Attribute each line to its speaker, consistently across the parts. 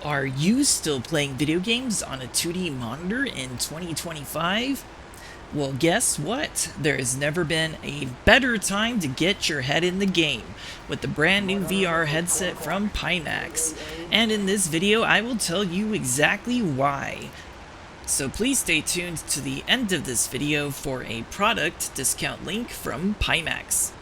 Speaker 1: Are you still playing video games on a 2D monitor in 2025? Well, guess what? There has never been a better time to get your head in the game with the brand new VR headset from Pimax. And in this video, I will tell you exactly why. So please stay tuned to the end of this video for a product discount link from Pimax.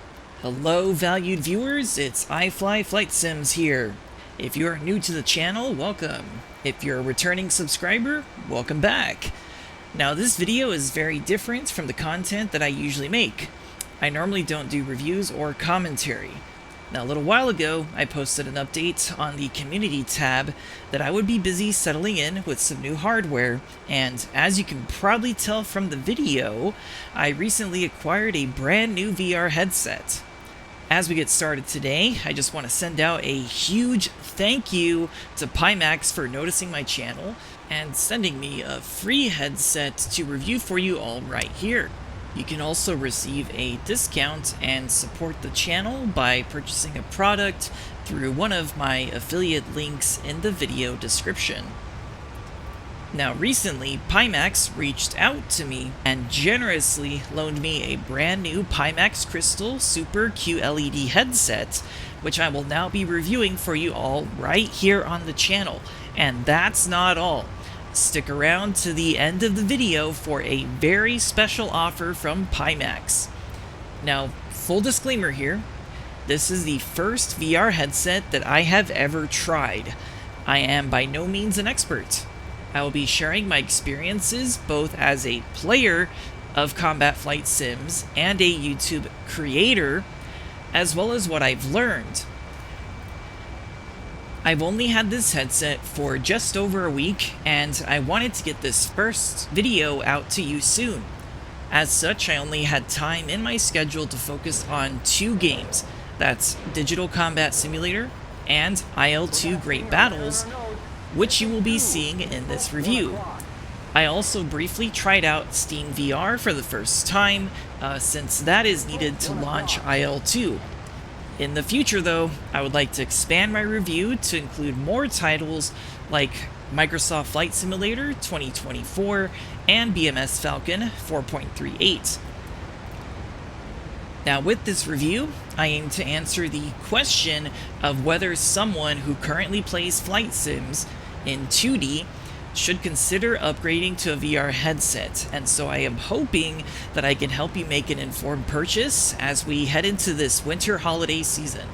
Speaker 1: Hello valued viewers, it's iFlyFlightSims here. If you're new to the channel, welcome. If you're a returning subscriber, welcome back. Now this video is very different from the content that I usually make. I normally don't do reviews or commentary. Now a little while ago, I posted an update on the community tab that I would be busy settling in with some new hardware, and as you can probably tell from the video, I recently acquired a brand new VR headset. As we get started today, I just want to send out a huge thank you to Pimax for noticing my channel and sending me a free headset to review for you all right here. You can also receive a discount and support the channel by purchasing a product through one of my affiliate links in the video description. Now recently, Pimax reached out to me and generously loaned me a brand new Pimax Crystal Super QLED headset, which I will now be reviewing for you all right here on the channel. And that's not all. Stick around to the end of the video for a very special offer from Pimax. Now, full disclaimer here, this is the first VR headset that I have ever tried. I am by no means an expert. I will be sharing my experiences both as a player of combat flight sims and a YouTube creator, as well as what I've learned. I've only had this headset for just over a week, and I wanted to get this first video out to you soon. As such, I only had time in my schedule to focus on two games. That's Digital Combat Simulator and IL-2 Great Battles, which you will be seeing in this review. I also briefly tried out Steam VR for the first time, since that is needed to launch IL-2. In the future though, I would like to expand my review to include more titles like Microsoft Flight Simulator 2024 and BMS Falcon 4.38. Now with this review, I aim to answer the question of whether someone who currently plays flight sims in 2D should consider upgrading to a VR headset, and so I am hoping that I can help you make an informed purchase as we head into this winter holiday season.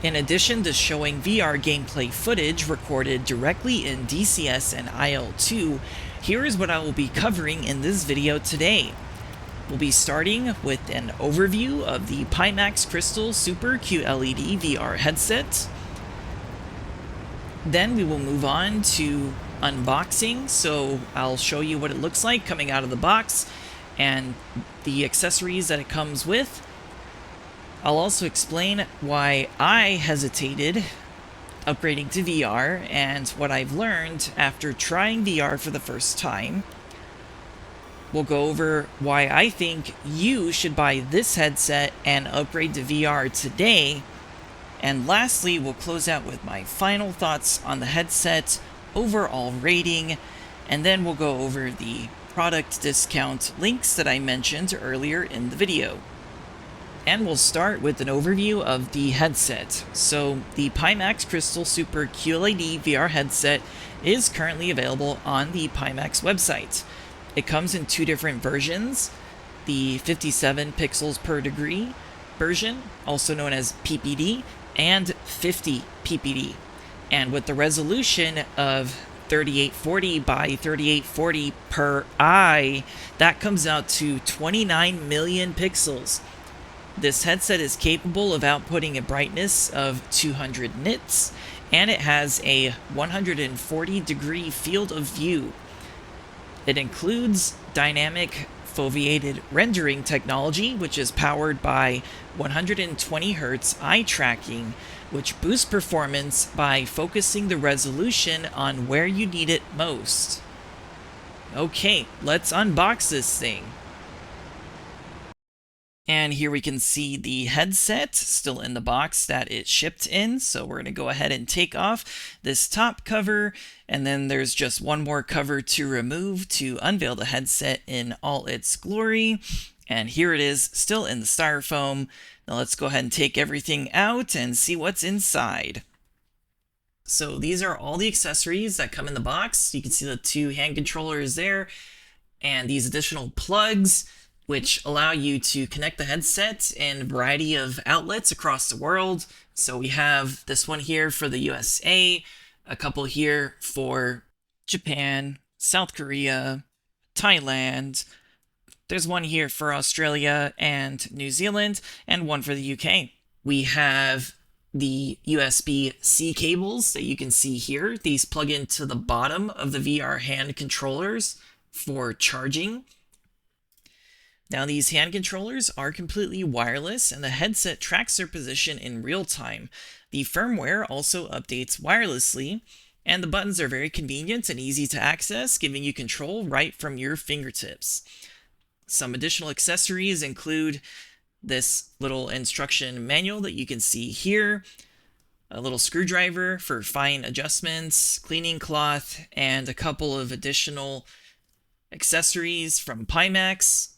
Speaker 1: In addition to showing VR gameplay footage recorded directly in DCS and IL-2, here is what I will be covering in this video today. We'll be starting with an overview of the Pimax Crystal Super QLED VR headset. Then we will move on to unboxing, so I'll show you what it looks like coming out of the box and the accessories that it comes with. I'll also explain why I hesitated upgrading to VR and what I've learned after trying VR for the first time. We'll go over why I think you should buy this headset and upgrade to VR today. And lastly, we'll close out with my final thoughts on the headset, overall rating, and then we'll go over the product discount links that I mentioned earlier in the video. And we'll start with an overview of the headset. So the Pimax Crystal Super QLED VR headset is currently available on the Pimax website. It comes in two different versions, the 57 pixels per degree version, also known as PPD, and 50 PPD. And with the resolution of 3840 by 3840 per eye, that comes out to 29 million pixels. This headset is capable of outputting a brightness of 200 nits, and it has a 140-degree field of view. It includes dynamic foveated rendering technology, which is powered by 120 Hz eye tracking, which boosts performance by focusing the resolution on where you need it most. Okay, let's unbox this thing. And here we can see the headset still in the box that it shipped in. So we're going to go ahead and take off this top cover. And then there's just one more cover to remove to unveil the headset in all its glory. And here it is, still in the styrofoam. Now let's go ahead and take everything out and see what's inside. So these are all the accessories that come in the box. You can see the 2 hand controllers there, and these additional plugs, which allow you to connect the headset in a variety of outlets across the world. So we have this one here for the USA, a couple here for Japan, South Korea, Thailand. There's one here for Australia and New Zealand, and one for the UK. We have the USB-C cables that you can see here. These plug into the bottom of the VR hand controllers for charging. Now these hand controllers are completely wireless, and the headset tracks their position in real time. The firmware also updates wirelessly, and the buttons are very convenient and easy to access, giving you control right from your fingertips. Some additional accessories include this little instruction manual that you can see here, a little screwdriver for fine adjustments, cleaning cloth, and a couple of additional accessories from Pimax.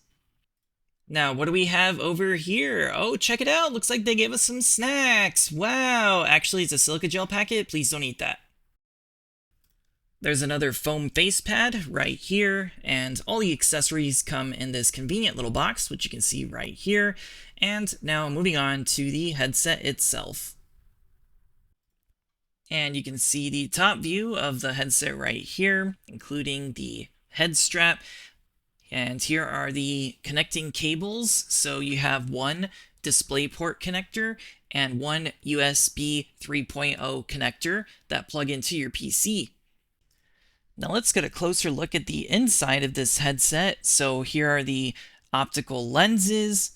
Speaker 1: Now, what do we have over here? Oh, check it out. Looks like they gave us some snacks. Wow. Actually, it's a silica gel packet. Please don't eat that. There's another foam face pad right here, and all the accessories come in this convenient little box, which you can see right here. And now moving on to the headset itself. And you can see the top view of the headset right here, including the head strap. And here are the connecting cables. So you have one DisplayPort connector and one USB 3.0 connector that plug into your PC. Now let's get a closer look at the inside of this headset. So here are the optical lenses,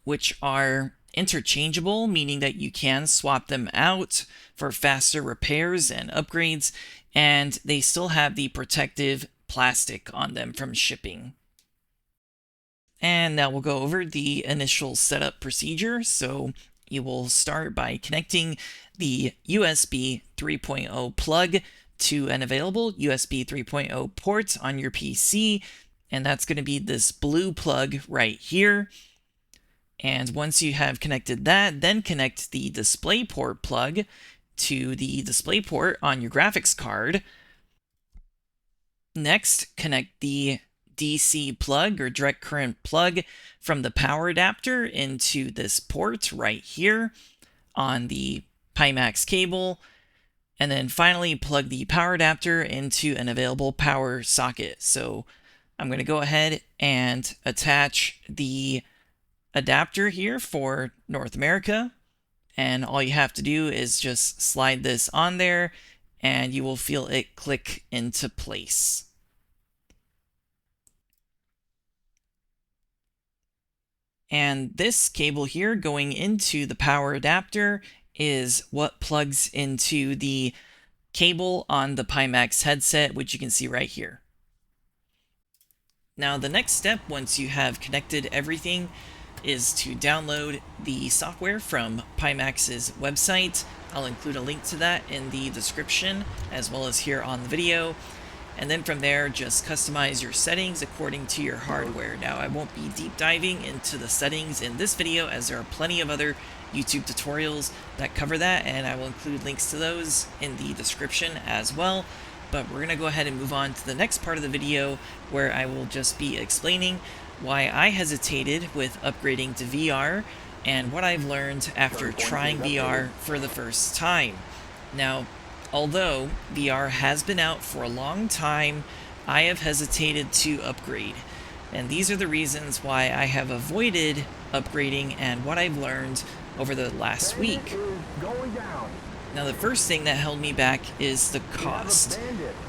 Speaker 1: which are interchangeable, meaning that you can swap them out for faster repairs and upgrades, and they still have the protective plastic on them from shipping. And now we'll go over the initial setup procedure. So you will start by connecting the USB 3.0 plug to an available USB 3.0 port on your PC, and that's going to be this blue plug right here. And once you have connected that, then connect the DisplayPort plug to the DisplayPort on your graphics card. Next, connect the DC plug or direct current plug from the power adapter into this port right here on the Pimax cable. And then finally plug the power adapter into an available power socket. So I'm going to go ahead and attach the adapter here for North America. And all you have to do is just slide this on there and you will feel it click into place. And this cable here going into the power adapter is what plugs into the cable on the Pimax headset, which you can see right here. Now the next step, once you have connected everything, is to download the software from Pimax's website. I'll include a link to that in the description as well as here on the video. And then from there, just customize your settings according to your hardware. Now, I won't be deep diving into the settings in this video, as there are plenty of other YouTube tutorials that cover that, and I will include links to those in the description as well. But we're going to go ahead and move on to the next part of the video, where I will just be explaining why I hesitated with upgrading to VR and what I've learned after trying VR for the first time. Now, although VR has been out for a long time, I have hesitated to upgrade. And these are the reasons why I have avoided upgrading and what I've learned over the last week. Now, the first thing that held me back is the cost.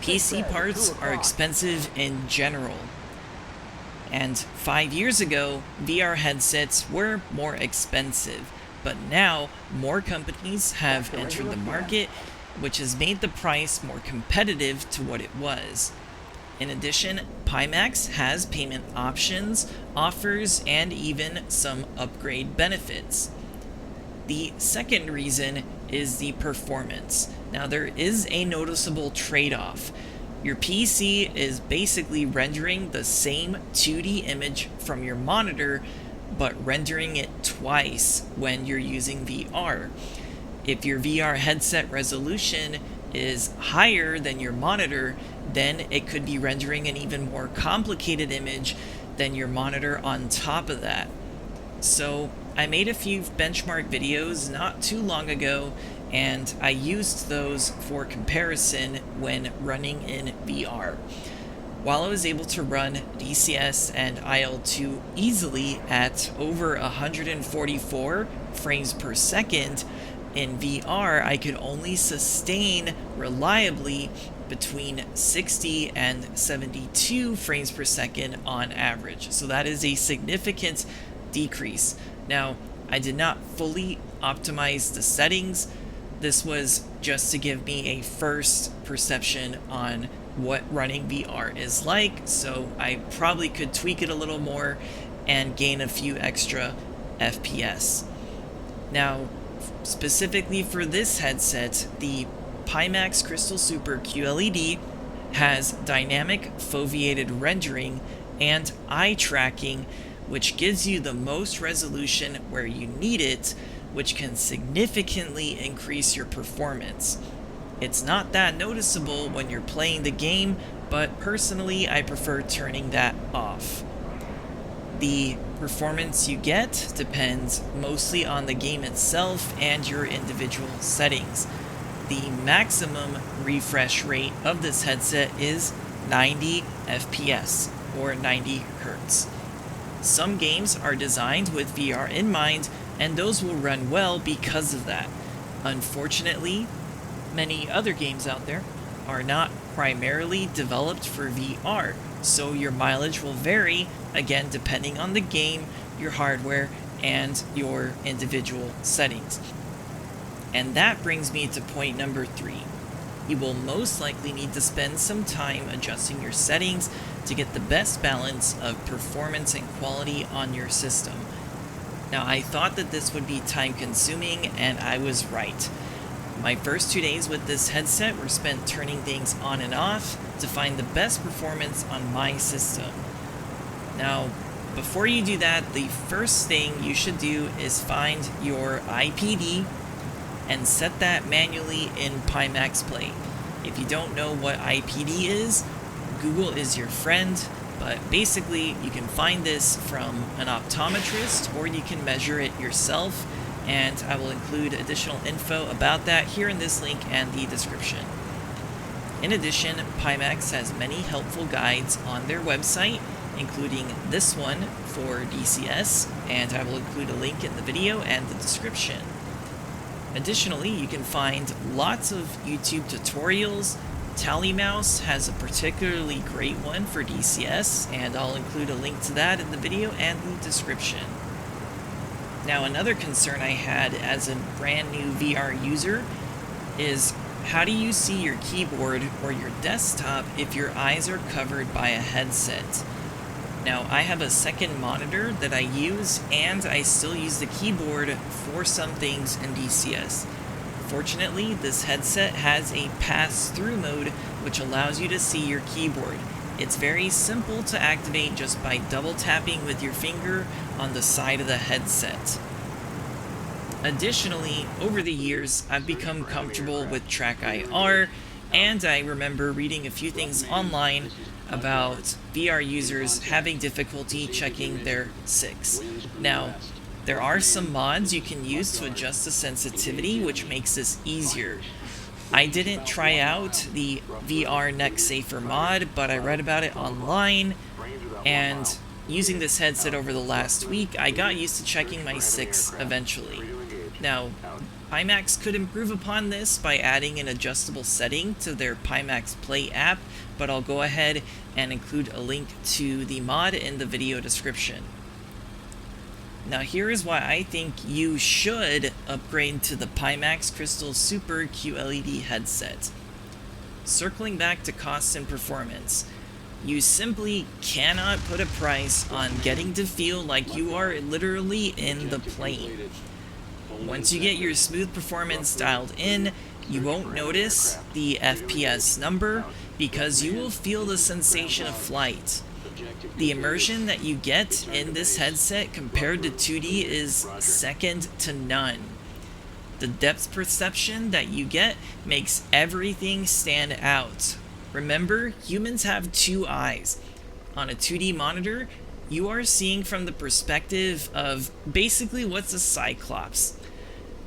Speaker 1: PC parts are expensive in general. And 5 years ago, VR headsets were more expensive. But now, more companies have entered the market, which has made the price more competitive to what it was. In addition, Pimax has payment options, offers, and even some upgrade benefits. The second reason is the performance. Now, there is a noticeable trade-off. Your PC is basically rendering the same 2D image from your monitor, but rendering it twice when you're using VR. If your VR headset resolution is higher than your monitor, then it could be rendering an even more complicated image than your monitor on top of that. So I made a few benchmark videos not too long ago, and I used those for comparison when running in VR. While I was able to run DCS and IL-2 easily at over 144 frames per second, in VR I could only sustain reliably between 60 and 72 frames per second on average. So that is a significant decrease. Now, I did not fully optimize the settings. This was just to give me a first perception on what running VR is like, so I probably could tweak it a little more and gain a few extra FPS. Now, specifically for this headset, the Pimax Crystal Super QLED has dynamic foveated rendering and eye tracking, which gives you the most resolution where you need it, which can significantly increase your performance. It's not that noticeable when you're playing the game, but personally I prefer turning that off. The performance you get depends mostly on the game itself and your individual settings. The maximum refresh rate of this headset is 90 FPS or 90 Hz. Some games are designed with VR in mind, and those will run well because of that. Unfortunately, many other games out there are not primarily developed for VR, so your mileage will vary, again, depending on the game, your hardware, and your individual settings. And that brings me to point number 3. You will most likely need to spend some time adjusting your settings to get the best balance of performance and quality on your system. Now, I thought that this would be time consuming, and I was right. My first 2 days with this headset were spent turning things on and off to find the best performance on my system. Now, before you do that, the first thing you should do is find your IPD and set that manually in Pimax Play. If you don't know what IPD is, Google is your friend, but basically you can find this from an optometrist or you can measure it yourself, and I will include additional info about that here in this link and the description. In addition, Pimax has many helpful guides on their website, including this one for DCS, and I will include a link in the video and the description. Additionally, you can find lots of YouTube tutorials. TallyMouse has a particularly great one for DCS, and I'll include a link to that in the video and the description. Now, another concern I had as a brand new VR user is, how do you see your keyboard or your desktop if your eyes are covered by a headset? Now, I have a second monitor that I use, and I still use the keyboard for some things in DCS. Fortunately, this headset has a pass-through mode, which allows you to see your keyboard. It's very simple to activate just by double tapping with your finger on the side of the headset. Additionally, over the years, I've become comfortable with Track IR, and I remember reading a few things online about VR users having difficulty checking their 6. Now, there are some mods you can use to adjust the sensitivity, which makes this easier. I didn't try out the VR Neck Safer mod, but I read about it online, and using this headset over the last week, I got used to checking my 6 eventually. Now, Pimax could improve upon this by adding an adjustable setting to their Pimax Play app, but I'll go ahead and include a link to the mod in the video description. Now, here is why I think you should upgrade to the Pimax Crystal Super QLED headset. Circling back to cost and performance, You simply cannot put a price on getting to feel like you are literally in the plane. Once you get your smooth performance dialed in, you won't notice the FPS number because you will feel the sensation of flight. The immersion that you get in this headset compared to 2D is second to none. The depth perception that you get makes everything stand out. Remember, humans have two eyes. On a 2D monitor, you are seeing from the perspective of basically what's a cyclops.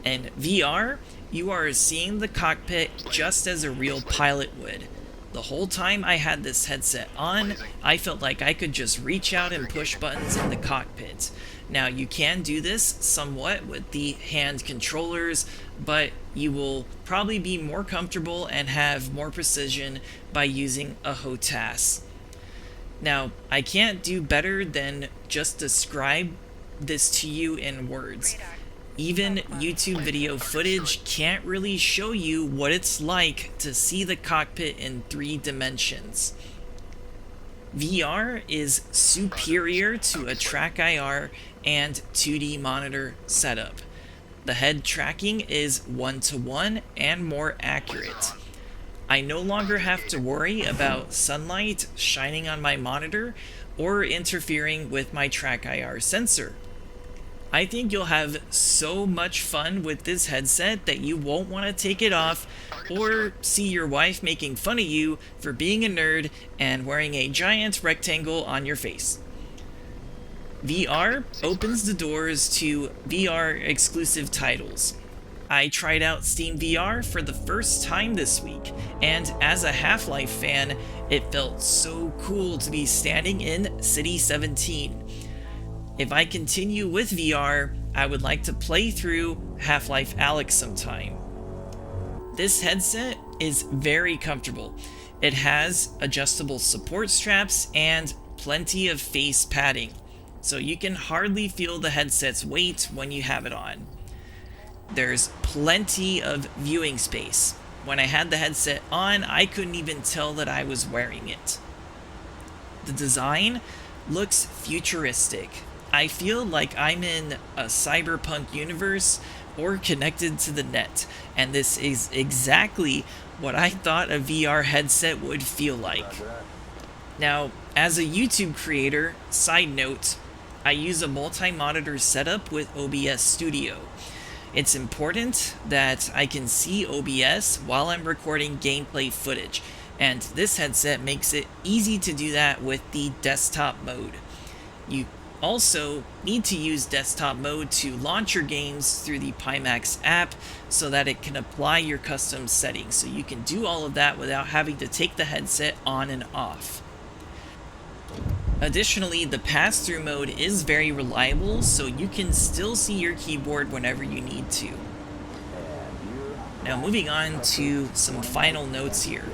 Speaker 1: In VR, you are seeing the cockpit just as a real pilot would. The whole time I had this headset on, I felt like I could just reach out and push buttons in the cockpit. Now, you can do this somewhat with the hand controllers, but you will probably be more comfortable and have more precision by using a HOTAS. Now, I can't do better than just describe this to you in words. Even YouTube video footage can't really show you what it's like to see the cockpit in 3 dimensions. VR is superior to a TrackIR and 2D monitor setup. The head tracking is 1-to-1 and more accurate. I no longer have to worry about sunlight shining on my monitor or interfering with my TrackIR sensor. I think you'll have so much fun with this headset that you won't want to take it off or see your wife making fun of you for being a nerd and wearing a giant rectangle on your face. VR opens the doors to VR exclusive titles. I tried out Steam VR for the first time this week, and as a Half-Life fan, it felt so cool to be standing in City 17. If I continue with VR, I would like to play through Half-Life Alyx sometime. This headset is very comfortable. It has adjustable support straps and plenty of face padding, so you can hardly feel the headset's weight when you have it on. There's plenty of viewing space. When I had the headset on, I couldn't even tell that I was wearing it. The design looks futuristic. I feel like I'm in a cyberpunk universe or connected to the net, and this is exactly what I thought a VR headset would feel like. Now, as a YouTube creator, side note, I use a multi-monitor setup with OBS Studio. It's important that I can see OBS while I'm recording gameplay footage, and this headset makes it easy to do that with the desktop mode. You also need to use desktop mode to launch your games through the Pimax app so that it can apply your custom settings. So you can do all of that without having to take the headset on and off. Additionally, the pass-through mode is very reliable, so you can still see your keyboard whenever you need to. Now moving on to some final notes here.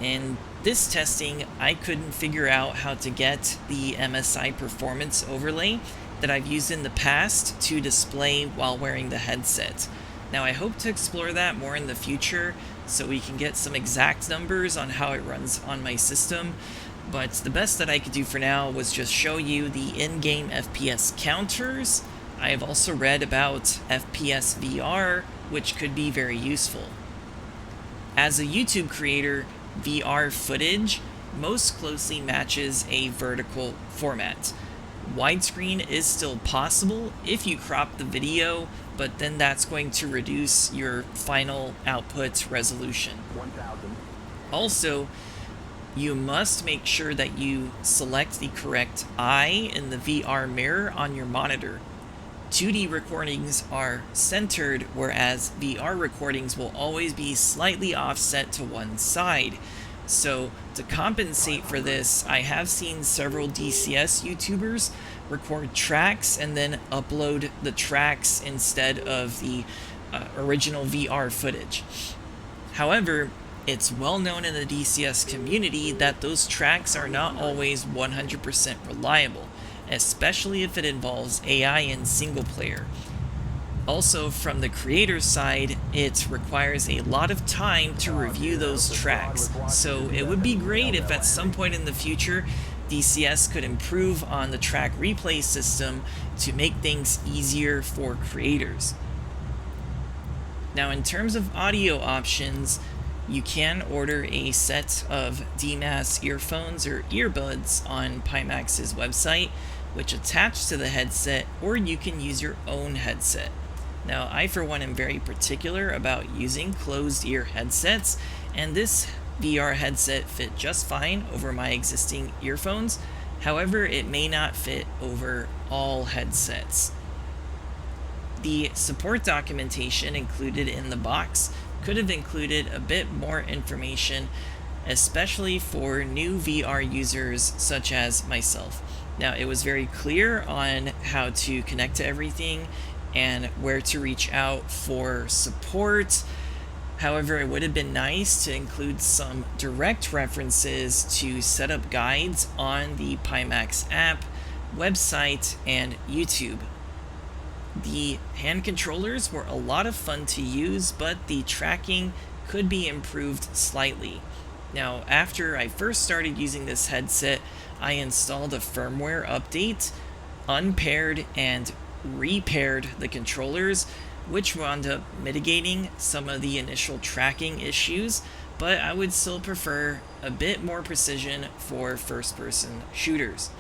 Speaker 1: In this testing, I couldn't figure out how to get the MSI performance overlay that I've used in the past to display while wearing the headset. Now I hope to explore that more in the future so we can get some exact numbers on how it runs on my system, but the best that I could do for now was just show you the in-game FPS counters. I have also read about FPS VR, which could be very useful. As a YouTube creator, VR footage most closely matches a vertical format. Widescreen is still possible if you crop the video, but then that's going to reduce your final output resolution. Also, you must make sure that you select the correct eye in the VR mirror on your monitor. 2D recordings are centered, whereas VR recordings will always be slightly offset to one side. So to compensate for this, I have seen several DCS YouTubers record tracks and then upload the tracks instead of the original VR footage. However, it's well known in the DCS community that those tracks are not always 100% reliable, especially if it involves AI in single player. Also, from the creator's side, it requires a lot of time to review those tracks, so it would be great if at some point in the future DCS could improve on the track replay system to make things easier for creators. Now, in terms of audio options, you can order a set of DMAS earphones or earbuds on Pimax's website, which attach to the headset, or you can use your own headset. Now, I for one am very particular about using closed ear headsets, and this VR headset fit just fine over my existing earphones. However, it may not fit over all headsets. The support documentation included in the box could have included a bit more information, especially for new VR users such as myself. Now, it was very clear on how to connect to everything and where to reach out for support. However, it would have been nice to include some direct references to setup guides on the Pimax app, website, and YouTube. The hand controllers were a lot of fun to use, but the tracking could be improved slightly. Now, after I first started using this headset, I installed a firmware update, unpaired and repaired the controllers, which wound up mitigating some of the initial tracking issues, but I would still prefer a bit more precision for first-person shooters.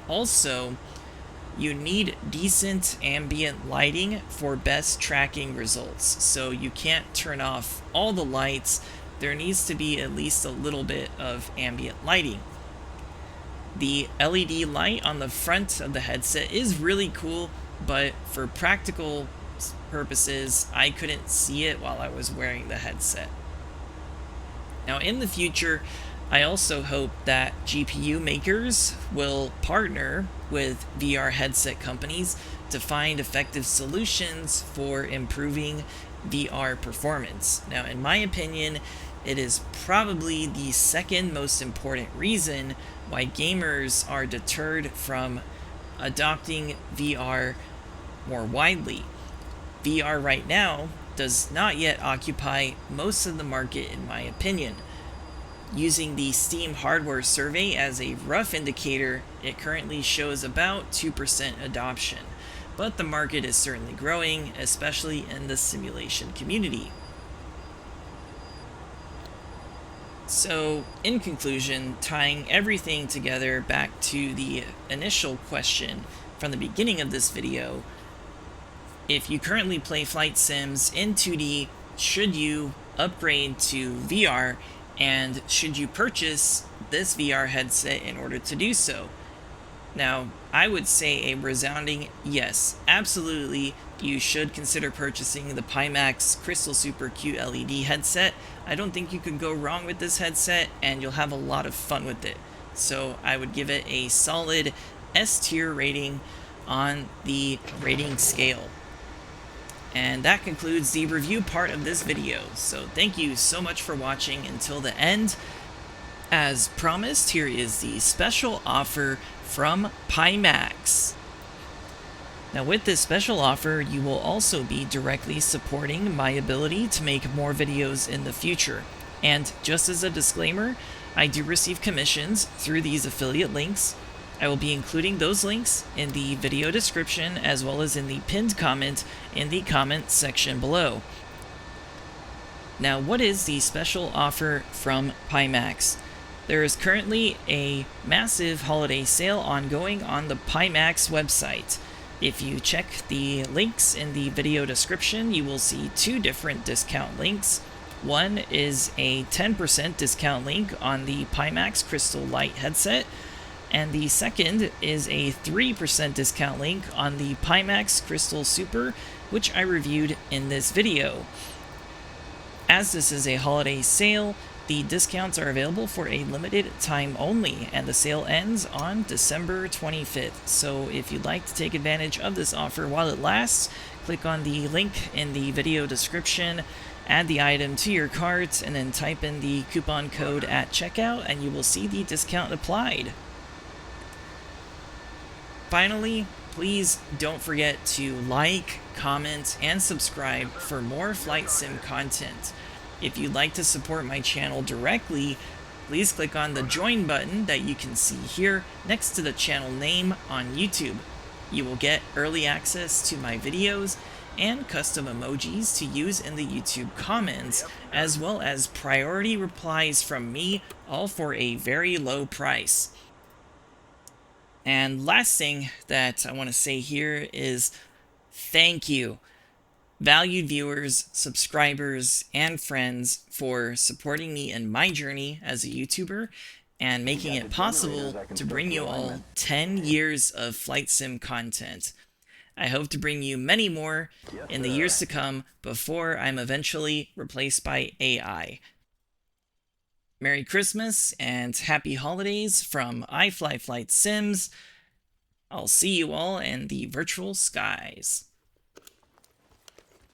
Speaker 1: Also, you need decent ambient lighting for best tracking results, so you can't turn off all the lights. There needs to be at least a little bit of ambient lighting. The LED light on the front of the headset is really cool, but for practical purposes, I couldn't see it while I was wearing the headset. Now, in the future, I also hope that GPU makers will partner with VR headset companies to find effective solutions for improving VR performance. Now, in my opinion, it is probably the second most important reason why gamers are deterred from adopting VR more widely. VR right now does not yet occupy most of the market, in my opinion. Using the Steam hardware survey as a rough indicator, it currently shows about 2% adoption, but the market is certainly growing, especially in the simulation community. So, in conclusion, tying everything together back to the initial question from the beginning of this video, if you currently play flight sims in 2D, should you upgrade to VR, and should you purchase this VR headset in order to do so? Now, I would say a resounding yes, absolutely, you should consider purchasing the Pimax Crystal Super QLED headset. I don't think you could go wrong with this headset, and you'll have a lot of fun with it. So I would give it a solid S tier rating on the rating scale. And that concludes the review part of this video. So thank you so much for watching until the end. As promised, here is the special offer from Pimax. Now, with this special offer, you will also be directly supporting my ability to make more videos in the future. And just as a disclaimer, I do receive commissions through these affiliate links. I will be including those links in the video description as well as in the pinned comment in the comment section below. Now, what is the special offer from Pimax? There is currently a massive holiday sale ongoing on the Pimax website. If you check the links in the video description, you will see two different discount links. One is a 10% discount link on the Pimax Crystal Light headset, and the second is a 3% discount link on the Pimax Crystal Super, which I reviewed in this video. As this is a holiday sale, the discounts are available for a limited time only, and the sale ends on December 25th. So if you'd like to take advantage of this offer while it lasts, click on the link in the video description, add the item to your cart, and then type in the coupon code at checkout, and you will see the discount applied. Finally, Please don't forget to like, comment, and subscribe for more flight sim content. If you'd like to support my channel directly, please click on the join button that you can see here next to the channel name on YouTube. You will get early access to my videos and custom emojis to use in the YouTube comments, as well as priority replies from me, all for a very low price. And last thing that I want to say here is thank you, valued viewers, subscribers, and friends, for supporting me in my journey as a YouTuber and making it possible to bring you all 10 years of flight sim content. I hope to bring you many more in the years to come before I'm eventually replaced by AI. Merry Christmas and Happy Holidays from iFlyFlightSims. I'll see you all in the virtual skies.